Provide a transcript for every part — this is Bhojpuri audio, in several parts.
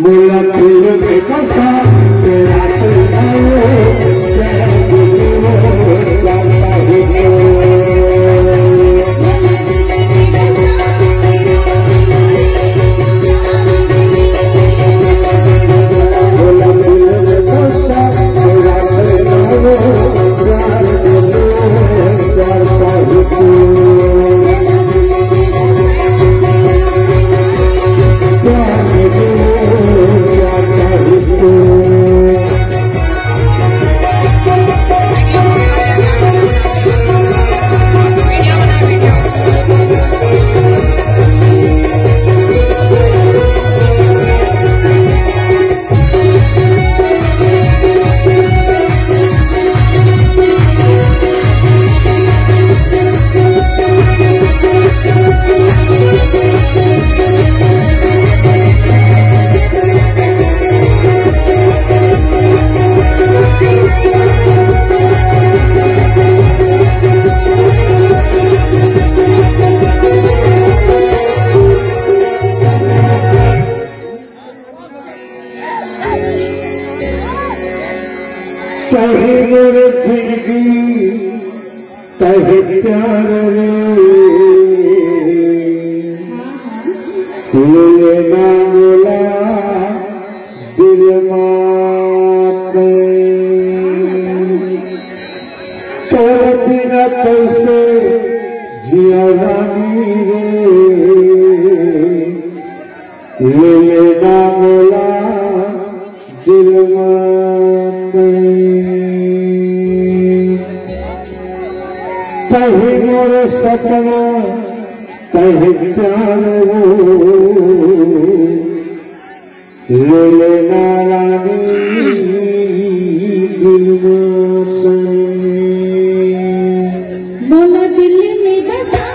बोला दिल में बसा तेरा चाहे मेरे जिंदगी चाहे प्यार ले ना बोला दिल माते तेरे बिना कैसे जिया रानी रे ले ना बोला दिल माते कहीं मोरे सपना कहीं प्यार ले लेना रानी दिल से बोला दिल में बसा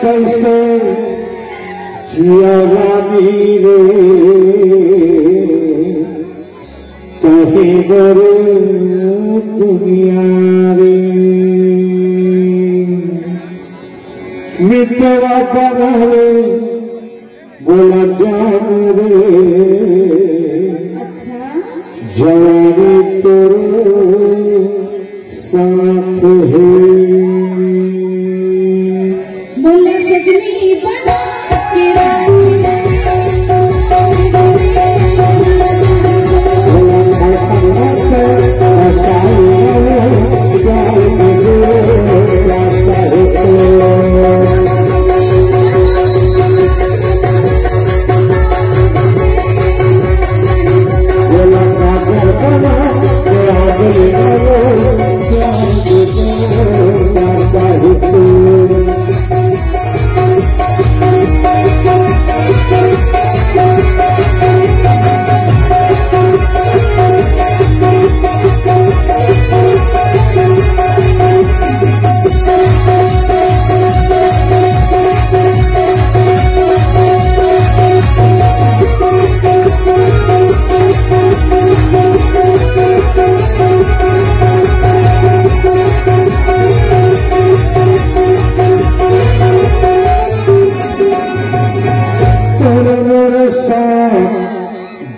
कैसे जिया रानी रे चाहे बड़े दुनिया रे मित्रवा बना रे बोला जान रे जवानी तेरे साथ है बोले सजनी बना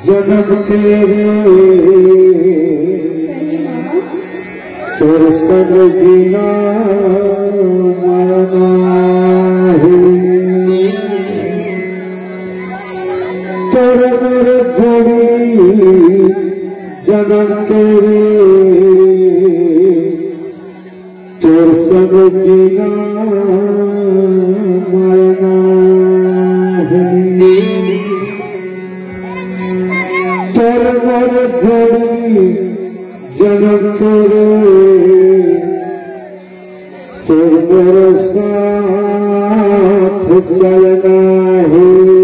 जन्म तेरे तोर संग बिना मरना है तोर मोर जोड़ी जन्म के तोर सब जीना मायना तोर मोर जोड़ी जन्म के तोर मोर साथ चलना है।